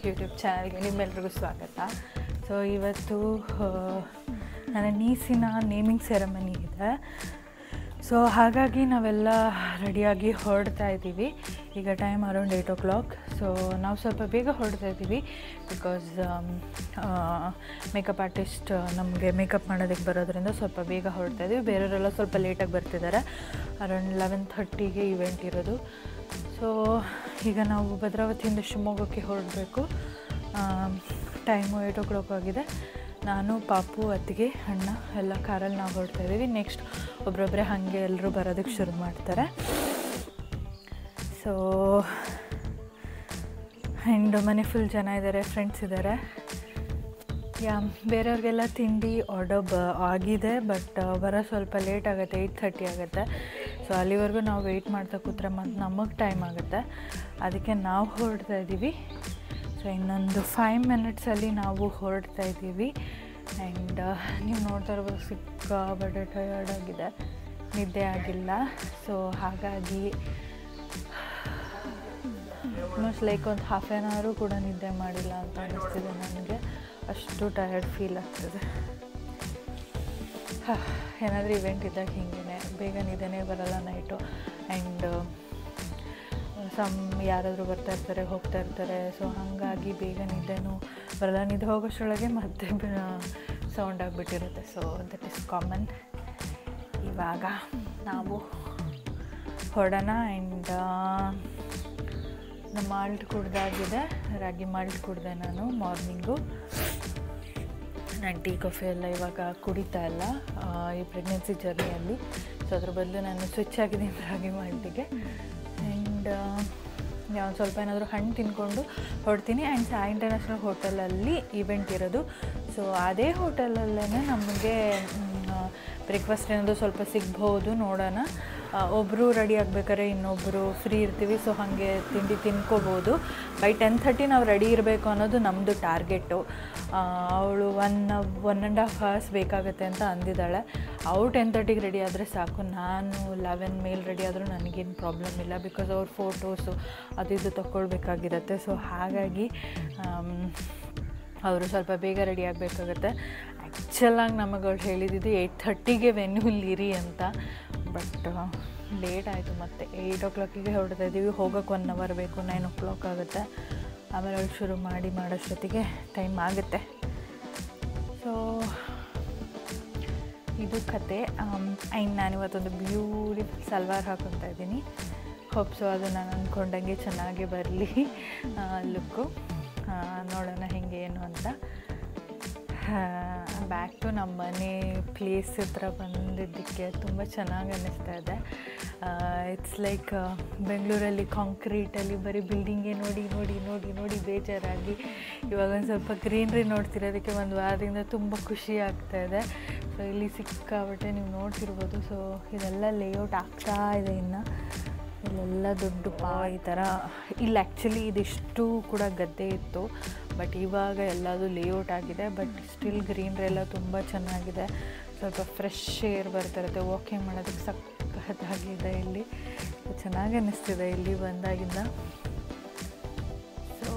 YouTube ಚಾನಲ್ಗೆ ನಿಮ್ಮೆಲ್ರಿಗೂ ಸ್ವಾಗತ. ಸೊ ಇವತ್ತು ನನ್ನ ನೀಸಿನ ನೇಮಿಂಗ್ ಸೆರೆಮನಿ ಇದೆ. ಸೊ ಹಾಗಾಗಿ ನಾವೆಲ್ಲ ರೆಡಿಯಾಗಿ ಹೊರಡ್ತಾ ಇದ್ದೀವಿ. ಈಗ ಟೈಮ್ ಅರೌಂಡ್ 8 o'clock. ಸೊ ನಾವು ಸ್ವಲ್ಪ ಬೇಗ ಹೊರಡ್ತಾ ಇದ್ದೀವಿ ಬಿಕಾಸ್ ಮೇಕಪ್ ಆರ್ಟಿಸ್ಟ್ ನಮಗೆ ಮೇಕಪ್ ಮಾಡೋದಕ್ಕೆ ಬರೋದ್ರಿಂದ ಸ್ವಲ್ಪ ಬೇಗ ಹೊರಡ್ತಾ ಇದ್ದೀವಿ. ಬೇರೆಯವರೆಲ್ಲ ಸ್ವಲ್ಪ ಲೇಟಾಗಿ ಬರ್ತಿದ್ದಾರೆ. ಅರೌಂಡ್ 11:30ಗೆ ಇವೆಂಟ್ ಇರೋದು. ಸೊ ಈಗ ನಾವು ಭದ್ರಾವತಿಯಿಂದ ಶಿವಮೊಗ್ಗಕ್ಕೆ ಹೊರಡಬೇಕು. ಟೈಮು 8 o'clock ಆಗಿದೆ. ನಾನು, ಪಾಪು, ಅತ್ತಿಗೆ, ಅಣ್ಣ ಎಲ್ಲ ಕಾರಲ್ಲಿ ನಾವು ಹೊರಡ್ತಾ ಇದ್ದೀವಿ. ನೆಕ್ಸ್ಟ್ ಒಬ್ಬರೊಬ್ಬರೇ ಹಾಗೆ ಎಲ್ಲರೂ ಬರೋದಕ್ಕೆ ಶುರು ಮಾಡ್ತಾರೆ. ಸೊ ಆ್ಯಂಡ್ ಮನೆ ಫುಲ್ ಜನ ಇದ್ದಾರೆ, ಫ್ರೆಂಡ್ಸ್ ಇದ್ದಾರೆ. ಬೇರೆಯವ್ರಿಗೆಲ್ಲ ತಿಂಡಿ ಆರ್ಡರ್ ಆಗಿದೆ, ಬಟ್ ಬರೋ ಸ್ವಲ್ಪ ಲೇಟ್ ಆಗುತ್ತೆ, 8:30 ಆಗುತ್ತೆ. ಸೊ ಅಲ್ಲಿವರೆಗೂ ನಾವು ವೆಯ್ಟ್ ಮಾಡ್ತಾ ಕೂತ್ರೆ ಮತ್ತು ನಮಗೆ ಟೈಮ್ ಆಗುತ್ತೆ. ಅದಕ್ಕೆ ನಾವು ಹೊರಡ್ತಾ ಇದ್ದೀವಿ. ಸೊ ಇನ್ನೊಂದು 5 minutesಲ್ಲಿ ನಾವು ಹೊರಡ್ತಾ ಇದ್ದೀವಿ. ಆ್ಯಂಡ್ ನೀವು ನೋಡ್ತಾ ಇರ್ಬೋದು, ಸಿಕ್ಕಾಬಟ್ಟೆ ಟಯರ್ಡ್ ಆಗಿದೆ, ನಿದ್ದೆ ಆಗಿಲ್ಲ. ಸೊ ಹಾಗಾಗಿ ಆಲ್ಮೋಸ್ಟ್ ಲೈಕ್ ಒಂದು ಹಾಫ್ ಆನ್ ಅವರು ಕೂಡ ನಿದ್ದೆ ಮಾಡಿಲ್ಲ ಅಂತ ಅನ್ನಿಸ್ತಿದೆ ನನಗೆ. ಅಷ್ಟು ಟಯರ್ಡ್ ಫೀಲ್ ಆಗ್ತದೆ. ಏನಾದರೂ ಇವೆಂಟ್ ಇದ್ದಾಗ ಹಿಂಗೆ ಬೇಗ ನಿದ್ದೆನೇ ಬರೋಲ್ಲ ನೈಟು. ಆ್ಯಂಡ್ ಯಾರಾದರೂ ಬರ್ತಾ ಇರ್ತಾರೆ, ಹೋಗ್ತಾ ಇರ್ತಾರೆ. ಸೊ ಹಾಗಾಗಿ ಬೇಗ ನಿದ್ದೆನೂ ಬರಲ್ಲ. ನಿದ್ದೆ ಹೋಗೋಷ್ಟರೊಳಗೆ ಮತ್ತೆ ಸೌಂಡ್ ಆಗಿಬಿಟ್ಟಿರುತ್ತೆ. So that is common. ಇವಾಗ ನಾವು ಹೊರಡೋಣ. ಆ್ಯಂಡ್ ನಮ್ಮ ಮಾಲ್ಟ್ ಕುಡ್ದಾಗಿದೆ, ರಾಗಿ ಮಾಲ್ಟ್ ಕುಡಿದೆ ನಾನು ಮಾರ್ನಿಂಗು. ನಾನು ಟೀ ಕಾಫಿ ಎಲ್ಲ ಇವಾಗ ಕುಡಿತಾ ಇಲ್ಲ ಈ ಪ್ರೆಗ್ನೆನ್ಸಿ ಜರ್ನಿಯಲ್ಲಿ. ಸೊ ಅದ್ರ ಬದಲು ನಾನು ಸ್ವಿಚ್ ಆಗಿದ್ದೀನಿ ರಾಗಿ ಮಾಲ್ಟಿಗೆ. ಆ್ಯಂಡ್ ಒಂದು ಸ್ವಲ್ಪ ಏನಾದರೂ ಹಣ್ಣು ತಿಂದ್ಕೊಂಡು ಹೊರಡ್ತೀನಿ. ಆ್ಯಂಡ್ ಸಾಯಿ ಇಂಟರ್ನ್ಯಾಷನಲ್ ಹೋಟೆಲಲ್ಲಿ ಇವೆಂಟ್ ಇರೋದು. ಸೊ ಅದೇ ಹೋಟೆಲಲ್ಲೇ ನಮಗೆ ಬ್ರೇಕ್ಫಾಸ್ಟ್ ಏನಾದರೂ ಸ್ವಲ್ಪ ಸಿಗ್ಬೋದು, ನೋಡೋಣ. ಒಬ್ಬರು ರೆಡಿ ಆಗ್ಬೇಕಾದ್ರೆ ಇನ್ನೊಬ್ಬರು ಫ್ರೀ ಇರ್ತೀವಿ. ಸೊ ಹಾಗೆ ತಿಂಡಿ ತಿನ್ಕೋಬೋದು. ಬೈ 10:30 ನಾವು ರೆಡಿ ಇರಬೇಕು ಅನ್ನೋದು ನಮ್ಮದು ಟಾರ್ಗೆಟು. ಅವಳು 1.5 hours ಬೇಕಾಗುತ್ತೆ ಅಂತ ಅಂದಿದ್ದಾಳೆ. ಅವಳು 10:30ಗೆ ರೆಡಿ ಆದರೆ ಸಾಕು. ನಾನು 11 ಮೇಲೆ ರೆಡಿ ಆದರೂ ನನಗೇನು ಪ್ರಾಬ್ಲಮ್ ಇಲ್ಲ, ಬಿಕಾಸ್ ಅವ್ರ ಫೋಟೋಸು ಅದು ಇದು ತೊಗೊಳ್ಬೇಕಾಗಿರುತ್ತೆ. ಸೊ ಹಾಗಾಗಿ ಅವರು ಸ್ವಲ್ಪ ಬೇಗ ರೆಡಿ ಆಗಬೇಕಾಗತ್ತೆ. ಆ್ಯಕ್ಚುಲಾಗಿ ನಮಗೆ ಅವಳು ಹೇಳಿದ್ದು 8:30ಗೆ ವೆನ್ಯೂಲಿರಿ ಅಂತ, ಬಟ್ ಲೇಟ್ ಆಯಿತು. ಮತ್ತು 8 o'clockಗೆ ಹೊರಡ್ತಾ ಇದ್ದೀವಿ. ಹೋಗೋಕ್ಕೆ 1 hour ಬೇಕು, 9 o'clock ಆಗುತ್ತೆ. ಆಮೇಲೆ ಅವಳು ಶುರು ಮಾಡೋಷ್ಟೊತ್ತಿಗೆ ಟೈಮ್ ಆಗುತ್ತೆ. ಸೊ ಇದು ಕತೆ. ಆ್ಯಂಡ್ ನಾನಿವತ್ತೊಂದು ಬ್ಯೂಟಿಫುಲ್ ಸಲ್ವಾರ್ ಹಾಕ್ಕೊತಾ ಇದ್ದೀನಿ. ಹೋಪ್ಸು ಅದು ನಾನು ಅಂದ್ಕೊಂಡಂಗೆ ಚೆನ್ನಾಗಿ ಬರಲಿ ಲುಕ್ಕು. ನೋಡೋಣ ಹೆಂಗೆ ಏನು ಅಂತ. ಬ್ಯಾಕ್ ಟು ನಮ್ಮ ಮನೆ ಪ್ಲೇಸ್ ಹತ್ರ ಬಂದಿದ್ದಕ್ಕೆ ತುಂಬ ಚೆನ್ನಾಗಿ ಅನ್ನಿಸ್ತಾ ಇದೆ. ಇಟ್ಸ್ ಲೈಕ್ ಬೆಂಗಳೂರಲ್ಲಿ ಕಾಂಕ್ರೀಟಲ್ಲಿ ಬರೀ ಬಿಲ್ಡಿಂಗೇ ನೋಡಿ ನೋಡಿ ನೋಡಿ ನೋಡಿ ಬೇಜಾರಾಗಿ ಇವಾಗ ಒಂದು ಸ್ವಲ್ಪ ಗ್ರೀನ್ರಿ ನೋಡ್ತಿರೋದಕ್ಕೆ ಒಂದು ವಾರದಿಂದ ತುಂಬ ಖುಷಿ ಆಗ್ತಾಯಿದೆ. ಸೊ ಇಲ್ಲಿ ಸಿಕ್ಕಾಬಿಟ್ಟೆ ನೀವು ನೋಡ್ತಿರ್ಬೋದು. ಸೊ ಇದೆಲ್ಲ ಲೇಔಟ್ ಆಗ್ತಾ ಇದೆ. ಇನ್ನು ಇಲ್ಲೆಲ್ಲ ದೊಡ್ಡ ಈ ಥರ ಇಲ್ಲಿ ಆ್ಯಕ್ಚುಲಿ ಇದಿಷ್ಟು ಕೂಡ ಗದ್ದೆ ಇತ್ತು, ಬಟ್ ಇವಾಗ ಎಲ್ಲದು ಲೇಔಟ್ ಆಗಿದೆ. ಬಟ್ ಸ್ಟಿಲ್ ಗ್ರೀನ್ರಿ ಎಲ್ಲ ತುಂಬ ಚೆನ್ನಾಗಿದೆ. ಸ್ವಲ್ಪ ಫ್ರೆಶ್ ಏರ್ ಬರ್ತಿರುತ್ತೆ, ವಾಕಿಂಗ್ ಮಾಡೋದಕ್ಕೆ ಸಖತ್ತಾಗಿದೆ. ಇಲ್ಲಿ ಚೆನ್ನಾಗಿ ಅನ್ನಿಸ್ತಿದೆ ಇಲ್ಲಿ ಬಂದಾಗಿಂದ. ಸೊ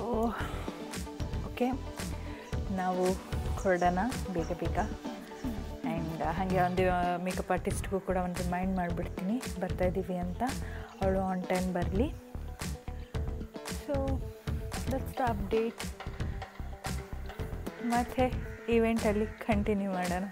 ಓಕೆ, ನಾವು ಹೊರಡೋಣ ಬೇಗ ಬೇಗ. ಆ್ಯಂಡ್ ಹಾಗೆ ಒಂದು ಮೇಕಪ್ ಆರ್ಟಿಸ್ಟ್ಗೂ ಕೂಡ ಒಂದು ರಿಮೈಂಡ್ ಮಾಡಿಬಿಡ್ತೀನಿ ಬರ್ತಾಯಿದ್ದೀವಿ ಅಂತ, ಅವಳು ಆನ್ ಟೈಮ್ ಬರಲಿ. So that's the update. ಮತ್ತು ಈವೆಂಟಲ್ಲಿ ಕಂಟಿನ್ಯೂ ಮಾಡೋಣ.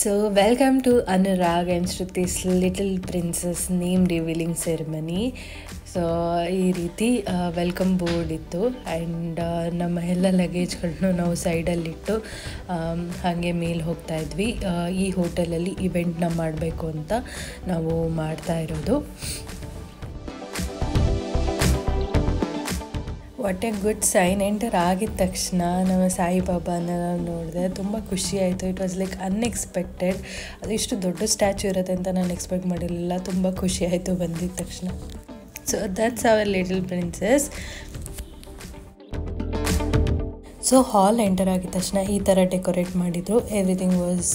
So welcome to Anurag and Shruti's Little Princess name revealing ceremony. So ಈ ರೀತಿ ವೆಲ್ಕಮ್ ಬೋರ್ಡ್ ಇತ್ತು. ಆ್ಯಂಡ್ ನಮ್ಮ ಎಲ್ಲ ಲಗೇಜ್ಗಳನ್ನು ನಾವು ಸೈಡಲ್ಲಿಟ್ಟು ಹಾಗೆ ಮೇಲೆ ಹೋಗ್ತಾ ಇದ್ವಿ. ಈ ಹೋಟೆಲಲ್ಲಿ ಇವೆಂಟ್ನ ಮಾಡಬೇಕು ಅಂತ ನಾವು ಮಾಡ್ತಾ ಇರೋದು. What a good sign. Enter ಆಗಿದ ತಕ್ಷಣ ನಮ್ಮ ಸಾಯಿಬಾಬಾನ ನೋಡಿದೆ, ತುಂಬ ಖುಷಿ ಆಯಿತು. It was like unexpected. ಅದು ಇಷ್ಟು ದೊಡ್ಡ ಸ್ಟ್ಯಾಚು ಇರುತ್ತೆ ಅಂತ ನಾನು ಎಕ್ಸ್ಪೆಕ್ಟ್ ಮಾಡಿರಲಿಲ್ಲ. ತುಂಬ ಖುಷಿ ಆಯಿತು ಬಂದಿದ್ದ ತಕ್ಷಣ. So that's our little princess. So hall enter ಆಗಿದ ತಕ್ಷಣ ಈ ಥರ ಡೆಕೋರೇಟ್ ಮಾಡಿದರು. ಎವ್ರಿಥಿಂಗ್ ವಾಸ್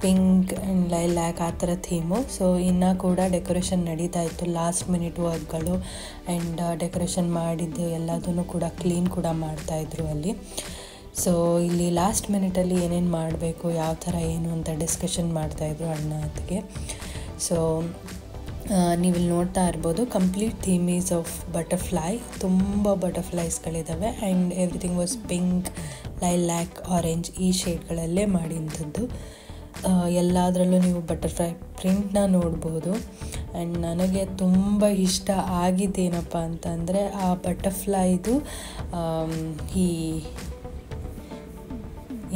ಪಿಂಕ್ ಆ್ಯಂಡ್ ಲೈಲ್ಯಾಕ್ ಆ ಥರ ಥೀಮು. ಸೊ ಇನ್ನೂ ಕೂಡ ಡೆಕೋರೇಷನ್ ನಡೀತಾ ಇತ್ತು, ಲಾಸ್ಟ್ ಮಿನಿಟ್ ವರ್ಕ್ಗಳು ಆ್ಯಂಡ್ ಡೆಕೋರೇಷನ್ ಮಾಡಿದ್ದು ಎಲ್ಲದನ್ನು ಕೂಡ ಕ್ಲೀನ್ ಕೂಡ ಮಾಡ್ತಾಯಿದ್ರು ಅಲ್ಲಿ. ಸೊ ಇಲ್ಲಿ ಲಾಸ್ಟ್ ಮಿನಿಟಲ್ಲಿ ಏನೇನು ಮಾಡಬೇಕು, ಯಾವ ಥರ ಏನು ಅಂತ ಡಿಸ್ಕಷನ್ ಮಾಡ್ತಾಯಿದ್ರು ಅಣ್ಣ ಅದಕ್ಕೆ. ಸೊ ನೀವಿಲ್ಲಿ ನೋಡ್ತಾ ಇರ್ಬೋದು, complete theme is of butterfly. ತುಂಬ ಬಟರ್ಫ್ಲೈಸ್ಗಳಿದ್ದಾವೆ and everything was pink, lilac, orange ಈ ಶೇಡ್ಗಳಲ್ಲೇ ಮಾಡಿಂಥದ್ದು. ಎಲ್ಲದರಲ್ಲೂ ನೀವು ಬಟರ್ಫ್ಲೈ ಪ್ರಿಂಟ್ನ ನೋಡ್ಬೋದು. ಆ್ಯಂಡ್ ನನಗೆ ತುಂಬ ಇಷ್ಟ ಆಗಿದ್ದೇನಪ್ಪ ಅಂತಂದರೆ ಆ ಬಟರ್ಫ್ಲೈದು ಈ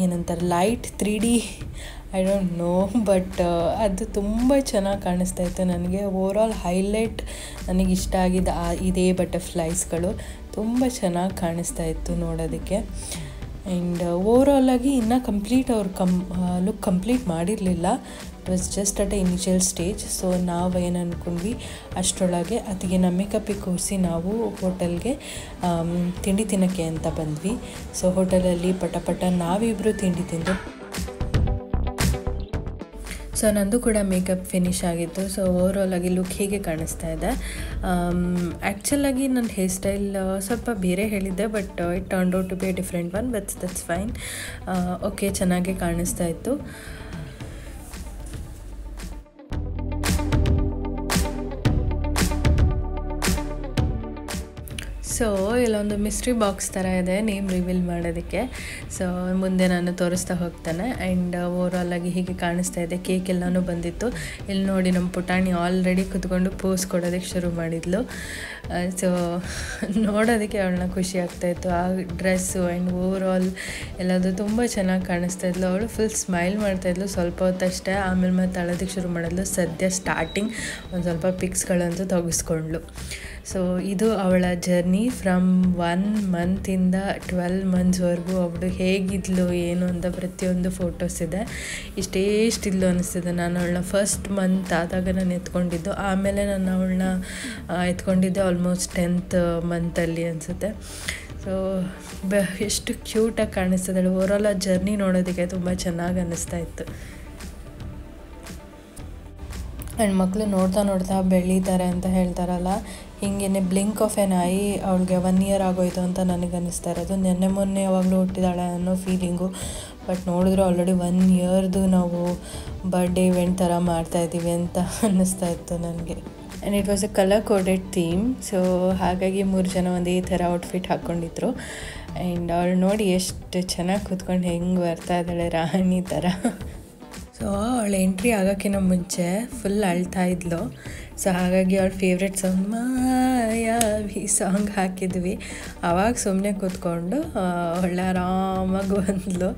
ಏನಂತಾರೆ light 3D I don't know, but ಅದು ತುಂಬ ಚೆನ್ನಾಗಿ ಕಾಣಿಸ್ತಾ ಇತ್ತು ನನಗೆ. ಓವರಾಲ್ ಹೈಲೈಟ್ ನನಗೆ ಇಷ್ಟ ಆಗಿದ್ದ ಇದೇ ಬಟರ್ಫ್ಲೈಸ್ಗಳು ತುಂಬ ಚೆನ್ನಾಗಿ ಕಾಣಿಸ್ತಾ ಇತ್ತು ನೋಡೋದಕ್ಕೆ. ಆ್ಯಂಡ್ ಓವರಾಲಾಗಿ ಇನ್ನೂ ಕಂಪ್ಲೀಟ್ ಅವ್ರು ಲುಕ್ ಕಂಪ್ಲೀಟ್ ಮಾಡಿರಲಿಲ್ಲ. It was just at A initial stage. So ನಾವೇನು ಅಂದ್ಕೊಂಡ್ವಿ ಅಷ್ಟರೊಳಗೆ ಅದಕ್ಕೆ ಮೇಕಪ್ಪಿಗೆ ಕೂರಿಸಿ ನಾವು ಹೋಟೆಲ್ಗೆ ತಿಂಡಿ ತಿನ್ನೋಕ್ಕೆ ಅಂತ ಬಂದ್ವಿ. ಸೊ ಹೋಟೆಲಲ್ಲಿ ಪಟ ನಾವಿಬ್ಬರು ತಿಂಡಿ ತಿಂದು. ಸೊ ನಂದು ಕೂಡ ಮೇಕಪ್ ಫಿನಿಶ್ ಆಗಿತ್ತು. ಸೊ ಓವರಾಲಾಗಿ ಲುಕ್ ಹೀಗೆ ಕಾಣಿಸ್ತಾ ಇದೆ. ಆ್ಯಕ್ಚುಲಾಗಿ ನನ್ನ ಹೇರ್ ಸ್ಟೈಲ್ ಸ್ವಲ್ಪ ಬೇರೆ ಹೇಳಿದ್ದೆ, but it turned out to be a different one, but that's fine. Okay, ಚೆನ್ನಾಗೇ ಕಾಣಿಸ್ತಾ ಇತ್ತು. ಸೊ ಇಲ್ಲೊಂದು ಮಿಸ್ಟ್ರಿ ಬಾಕ್ಸ್ ಥರ ಇದೆ ನೇಮ್ ರಿವೀಲ್ ಮಾಡೋದಕ್ಕೆ. ಸೊ ಮುಂದೆ ನಾನು ತೋರಿಸ್ತಾ ಹೋಗ್ತಾನೆ. ಆ್ಯಂಡ್ ಓವರಾಲಾಗಿ ಹೀಗೆ ಕಾಣಿಸ್ತಾ ಇದೆ. ಕೇಕ್ ಎಲ್ಲನೂ ಬಂದಿತ್ತು. ಇಲ್ಲಿ ನೋಡಿ ನಮ್ಮ ಪುಟಾಣಿ ಆಲ್ರೆಡಿ ಕುತ್ಕೊಂಡು ಪೋಸ್ ಕೊಡೋದಕ್ಕೆ ಶುರು ಮಾಡಿದ್ಲು. ಸೊ ನೋಡೋದಕ್ಕೆ ಅವಳನ್ನ ಖುಷಿ ಆಗ್ತಾಯಿತ್ತು. ಆ ಡ್ರೆಸ್ಸು ಆ್ಯಂಡ್ ಓವರಾಲ್ ಎಲ್ಲದು ತುಂಬ ಚೆನ್ನಾಗಿ ಕಾಣಿಸ್ತಾ ಇದ್ಲು. ಅವಳು ಫುಲ್ ಸ್ಮೈಲ್ ಮಾಡ್ತಾಯಿದ್ಲು ಸ್ವಲ್ಪ ಹೊತ್ತಷ್ಟೇ. ಆಮೇಲೆ ಮತ್ತೆ ಅಳೋದಕ್ಕೆ ಶುರು ಮಾಡಿದ್ಲು. ಸದ್ಯ ಸ್ಟಾರ್ಟಿಂಗ್ ಒಂದು ಸ್ವಲ್ಪ ಪಿಕ್ಸ್ಗಳಂತೂ ತೆಗೆಸ್ಕೊಂಡ್ಳು. ಸೊ ಇದು ಅವಳ ಜರ್ನಿ ಫ್ರಮ್ 1 ಮಂತಿಂದ 12 ಮಂತ್ಸ್ವರೆಗೂ ಅವಳು ಹೇಗಿದ್ಲು ಏನು ಅಂತ ಪ್ರತಿಯೊಂದು ಫೋಟೋಸ್ ಇದೆ. ಇಷ್ಟೇಷ್ಟಿದ್ಲು ಅನ್ನಿಸ್ತಿದೆ. ನಾನು ಅವಳನ್ನ ಫಸ್ಟ್ ಮಂತ್ ಆದಾಗ ನಾನು ಎತ್ಕೊಂಡಿದ್ದು, ಆಮೇಲೆ ನಾನು ಅವಳನ್ನ ಎತ್ಕೊಂಡಿದ್ದೆ ಆಲ್ಮೋಸ್ಟ್ 10th ಮಂತಲ್ಲಿ ಅನಿಸುತ್ತೆ. ಸೊ ಎಷ್ಟು ಕ್ಯೂಟಾಗಿ ಕಾಣಿಸ್ತಿದ್ದಾಳೆ. ಓವರಾಲ್ ಆ ಜರ್ನಿ ನೋಡೋದಕ್ಕೆ ತುಂಬ ಚೆನ್ನಾಗಿ ಅನ್ನಿಸ್ತಾ ಇತ್ತು. ಆ್ಯಂಡ್ ಮಕ್ಕಳು ನೋಡ್ತಾ ಬೆಳೀತಾರೆ ಅಂತ ಹೇಳ್ತಾರಲ್ಲ, ಹಿಂಗೇ ಬ್ಲಿಂಕ್ ಆಫ್ ಎನ್ ಐ ಅವಳಿಗೆ 1 year ಆಗೋಯ್ತು ಅಂತ ನನಗೆ ಅನ್ನಿಸ್ತಾ ಇರೋದು. ಮೊನ್ನೆ ಯಾವಾಗಲೂ ಹುಟ್ಟಿದಾಳೆ ಅನ್ನೋ ಫೀಲಿಂಗು. ಬಟ್ ನೋಡಿದ್ರು ಆಲ್ರೆಡಿ 1 yearದು ನಾವು ಬರ್ಡೇ ಇವೆಂಟ್ ಥರ ಮಾಡ್ತಾಯಿದ್ದೀವಿ ಅಂತ ಅನ್ನಿಸ್ತಾ ಇತ್ತು ನನಗೆ. And it was A colour coded theme. So ಹಾಗಾಗಿ 3 ಜನ ಒಂದೇ ಥರ ಔಟ್ಫಿಟ್ ಹಾಕ್ಕೊಂಡಿದ್ರು. ಆ್ಯಂಡ್ ಅವಳು ನೋಡಿ ಎಷ್ಟು ಚೆನ್ನಾಗಿ ಕೂತ್ಕೊಂಡು ಹೆಂಗೆ ಬರ್ತಾ ಇದ್ದಾಳೆ ರಾಣಿ ಥರ. ಸೊ ಅವಳು ಎಂಟ್ರಿ ಆಗೋಕ್ಕಿಂತ ಮುಂಚೆ ಫುಲ್ ಅಳ್ತಾ ಇದ್ಲು. ಸೊ ಹಾಗಾಗಿ ಅವಳ ಫೇವ್ರೆಟ್ ಸಾಂಗ್ ಮಾಯಾವಿ ಸಾಂಗ್ ಹಾಕಿದ್ವಿ. ಆವಾಗ ಸುಮ್ಮನೆ ಕೂತ್ಕೊಂಡು ಒಳ್ಳೆ ಆರಾಮಾಗಿ ಬಂದ್ಲು.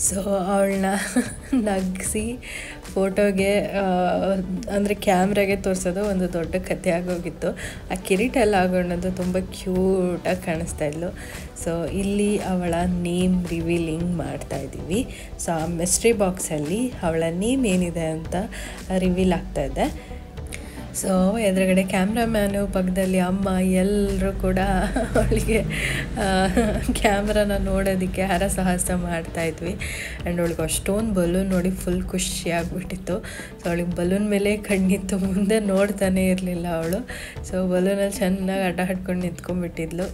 ಸೊ ಅವಳನ್ನ ನಗಿಸಿ ಫೋಟೋಗೆ ಅಂದರೆ ಕ್ಯಾಮ್ರಾಗೆ ತೋರಿಸೋದು ಒಂದು ದೊಡ್ಡ ಕಥೆ ಆಗೋಗಿತ್ತು. ಆ ಕಿರೀಟ ಎಲ್ಲ ಆಗೋಣದು ತುಂಬ ಕ್ಯೂಟಾಗಿ ಕಾಣಿಸ್ತಾ ಇದ್ಲು. ಸೊ ಇಲ್ಲಿ ಅವಳ ನೇಮ್ ರಿವೀಲಿಂಗ್ ಮಾಡ್ತಾಯಿದ್ದೀವಿ. ಸೊ ಆ ಮಿಸ್ಟ್ರಿ ಬಾಕ್ಸಲ್ಲಿ ಅವಳ ನೇಮ್ ಏನಿದೆ ಅಂತ ರಿವೀಲ್ ಆಗ್ತಾಯಿದೆ. ಸೊ ಎದುರುಗಡೆ ಕ್ಯಾಮ್ರಾಮ್ಯಾನು, ಪಕ್ಕದಲ್ಲಿ ಅಮ್ಮ, ಎಲ್ಲರೂ ಕೂಡ ಅವಳಿಗೆ ಕ್ಯಾಮ್ರಾನ ನೋಡೋದಕ್ಕೆ ಹರಸಾಹಸ ಮಾಡ್ತಾಯಿದ್ವಿ. ಆ್ಯಂಡ್ ಅವಳಿಗೆ ಅಷ್ಟೊಂದು ಬಲೂನ್ ನೋಡಿ ಫುಲ್ ಖುಷಿಯಾಗ್ಬಿಟ್ಟಿತ್ತು. ಸೊ ಅವಳಿಗೆ ಬಲೂನ್ ಮೇಲೆ ಕಣ್ಣಿತ್ತು, ಮುಂದೆ ನೋಡ್ತಾನೆ ಇರಲಿಲ್ಲ ಅವಳು. ಸೊ ಬಲೂನಲ್ಲಿ ಚೆನ್ನಾಗಿ ಆಟ ಆಡ್ಕೊಂಡು ನಿಂತ್ಕೊಂಡ್ಬಿಟ್ಟಿದ್ಲು.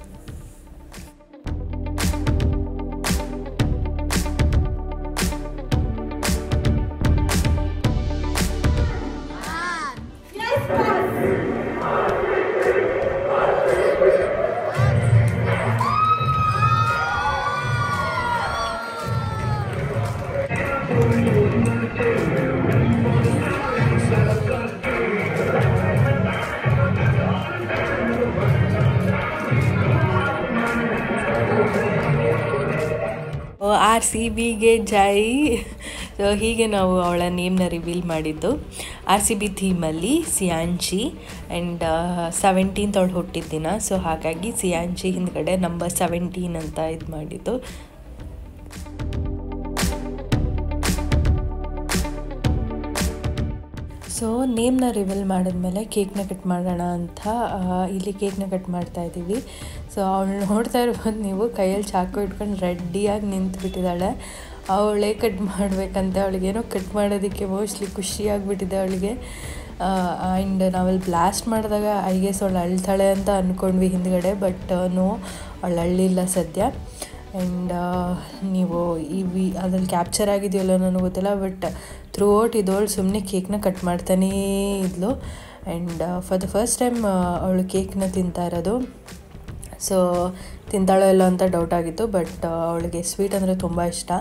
RCBಗೆ ಜೈ. ಸೊ ಹೀಗೆ ನಾವು ಅವಳ ನೇಮ್ನ ರಿವೀಲ್ ಮಾಡಿದ್ದು. RCB ಥೀಮಲ್ಲಿ ಸಿಯಾಂಚಿ ಆ್ಯಂಡ್ 17th ಅವಳು ಹುಟ್ಟಿದ ದಿನ. ಸೊ ಹಾಗಾಗಿ ಸಿಯಾಂಚಿ ಹಿಂದ್ಗಡೆ ನಂಬರ್ 17 ಅಂತ ಇದು ಮಾಡಿದ್ದು. ಸೊ ನೇಮ್ನ ರಿವೀಲ್ ಮಾಡಿದ್ಮೇಲೆ ಕೇಕ್ನ ಕಟ್ ಮಾಡೋಣ ಅಂತ ಇಲ್ಲಿ ಕೇಕ್ನ ಕಟ್ ಮಾಡ್ತಾಯಿದ್ದೀವಿ. ಸೊ ಅವಳು ನೋಡ್ತಾ ಇರ್ಬೋದು ನೀವು, ಕೈಯಲ್ಲಿ ಚಾಕು ಇಟ್ಕೊಂಡು ರೆಡಿಯಾಗಿ ನಿಂತುಬಿಟ್ಟಿದ್ದಾಳೆ. ಅವಳೇ ಕಟ್ ಮಾಡಬೇಕಂತ, ಅವಳಿಗೇನೋ ಕಟ್ ಮಾಡೋದಕ್ಕೆ ಮೋಸ್ಟ್ಲಿ ಖುಷಿಯಾಗಿಬಿಟ್ಟಿದೆ ಅವಳಿಗೆ. ಆ್ಯಂಡ್ ನಾವಲ್ಲಿ ಬ್ಲಾಸ್ಟ್ ಮಾಡಿದಾಗ ಐ ಗೆಸ್ ಅವಳು ಅಳ್ತಾಳೆ ಅಂತ ಅಂದ್ಕೊಂಡ್ವಿ ಹಿಂದ್ಗಡೆ, ಬಟ್ ನೋ, ಅವಳು ಅಳ್ಳಿಲ್ಲ ಸದ್ಯ. ಆ್ಯಂಡ್ ನೀವು ಅದ್ರಲ್ಲಿ ಕ್ಯಾಪ್ಚರ್ ಆಗಿದೆಯಲ್ಲೋ ನನಗೆ ಗೊತ್ತಿಲ್ಲ, ಬಟ್ ಥ್ರೂ ಔಟ್ ಇದವಳು ಸುಮ್ಮನೆ ಕೇಕ್ನ ಕಟ್ ಮಾಡ್ತಾನೇ ಇದ್ಲು. And for the first time ಅವಳು ಕೇಕ್ನ ತಿಂತಾ ಇರೋದು. ಸೊ ತಿಂತಾಳೋ ಇಲ್ಲ ಅಂತ ಡೌಟ್ ಆಗಿತ್ತು, ಬಟ್ ಅವಳಿಗೆ ಸ್ವೀಟ್ ಅಂದರೆ ತುಂಬ ಇಷ್ಟ.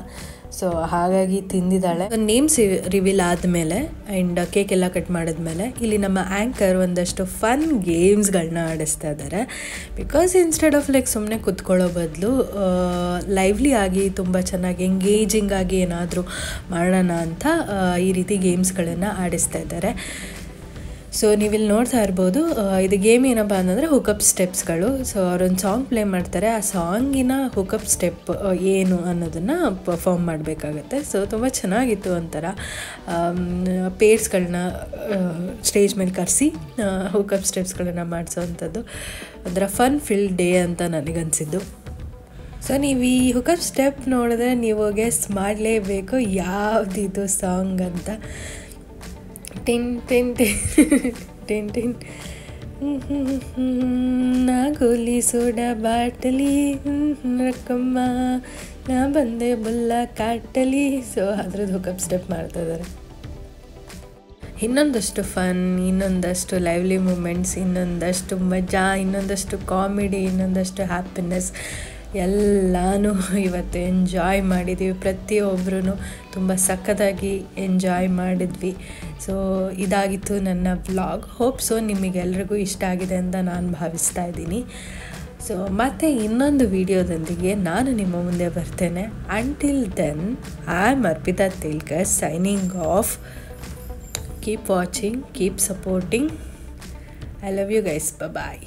ಸೊ ಹಾಗಾಗಿ ತಿಂದಿದ್ದಾಳೆ. ನೇಮ್ಸ್ ರಿವೀಲ್ ಆದಮೇಲೆ ಆ್ಯಂಡ್ ಕೇಕ್ ಎಲ್ಲ ಕಟ್ ಮಾಡಿದ್ಮೇಲೆ ಇಲ್ಲಿ ನಮ್ಮ ಆ್ಯಂಕರ್ ಒಂದಷ್ಟು ಫನ್ ಗೇಮ್ಸ್ಗಳನ್ನ ಆಡಿಸ್ತಾ ಇದ್ದಾರೆ. ಬಿಕಾಸ್ ಇನ್ಸ್ಟೆಡ್ ಆಫ್ ಲೈಕ್ ಸುಮ್ಮನೆ ಕುತ್ಕೊಳ್ಳೋ ಬದಲು ಲೈವ್ಲಿ ಆಗಿ ತುಂಬ ಚೆನ್ನಾಗಿ ಎಂಗೇಜಿಂಗ್ ಆಗಿ ಏನಾದರೂ ಮಾಡೋಣ ಅಂತ ಈ ರೀತಿ ಗೇಮ್ಸ್ಗಳನ್ನು ಆಡಿಸ್ತಾ ಇದ್ದಾರೆ. ಸೊ ನೀವಿಲ್ಲಿ ನೋಡ್ತಾ ಇರ್ಬೋದು, ಇದು ಗೇಮ್ ಏನಪ್ಪ ಅಂತಂದರೆ ಹುಕಪ್ ಸ್ಟೆಪ್ಸ್ಗಳು. ಸೊ ಅವರೊಂದು ಸಾಂಗ್ ಪ್ಲೇ ಮಾಡ್ತಾರೆ, ಆ ಸಾಂಗಿನ ಹುಕಪ್ ಸ್ಟೆಪ್ ಏನು ಅನ್ನೋದನ್ನು ಪರ್ಫಾರ್ಮ್ ಮಾಡಬೇಕಾಗತ್ತೆ. ಸೊ ತುಂಬ ಚೆನ್ನಾಗಿತ್ತು. ಒಂಥರ ಪೇರ್ಸ್ಗಳನ್ನ ಸ್ಟೇಜ್ ಮೇಲೆ ಕರೆಸಿ ಹುಕಪ್ ಸ್ಟೆಪ್ಸ್ಗಳನ್ನು ಮಾಡಿಸೋವಂಥದ್ದು ಒಂಥರ ಫನ್ ಫಿಲ್ಡ್ ಡೇ ಅಂತ ನನಗನ್ಸಿದ್ದು. ಸೊ ನೀವು ಈ ಹುಕಪ್ ಸ್ಟೆಪ್ ನೋಡಿದ್ರೆ ನೀವು ಗೆಸ್ ಮಾಡಲೇಬೇಕು ಯಾವುದಿದು ಸಾಂಗ್ ಅಂತ. ಟಿನ್ ಟಿನ್ ಟಿನ್ ಟಿನ್ ನಾ ಗೋಲಿ ಸೋಡಾ ಬಾಟಲಿ ರಕ್ಕಮ್ಮ ನಾ ಬಂದೆ ಬುಲ್ಲ ಕಾಟಲಿ. ಸೊ ಅದ್ರದ್ದು ಹುಕಪ್ ಸ್ಟೆಪ್ ಮಾಡ್ತಾ ಇದ್ದಾರೆ. ಇನ್ನೊಂದಷ್ಟು ಫನ್, ಇನ್ನೊಂದಷ್ಟು ಲೈವ್ಲಿ ಮೂಮೆಂಟ್ಸ್, ಇನ್ನೊಂದಷ್ಟು ಮಜಾ, ಇನ್ನೊಂದಷ್ಟು ಕಾಮಿಡಿ, ಇನ್ನೊಂದಷ್ಟು ಹ್ಯಾಪಿನೆಸ್ ಎಲ್ಲನೂ ಇವತ್ತು ಎಂಜಾಯ್ ಮಾಡಿದ್ದೀವಿ. ಪ್ರತಿಯೊಬ್ಬರೂ ತುಂಬ ಸಖತ್ತಾಗಿ ಎಂಜಾಯ್ ಮಾಡಿದ್ವಿ. ಸೊ ಇದಾಗಿತ್ತು ನನ್ನ ವ್ಲಾಗ್. ಹೋಪ್ ಸೊ ನಿಮಗೆಲ್ರಿಗೂ ಇಷ್ಟ ಆಗಿದೆ ಅಂತ ನಾನು ಭಾವಿಸ್ತಾ ಇದ್ದೀನಿ. ಸೊ ಮತ್ತೆ ಇನ್ನೊಂದು ವಿಡಿಯೋದೊಂದಿಗೆ ನಾನು ನಿಮ್ಮ ಮುಂದೆ ಬರ್ತೇನೆ. Until then I am Arpita Telkar signing off. Keep watching, keep supporting. I love you guys. Bye.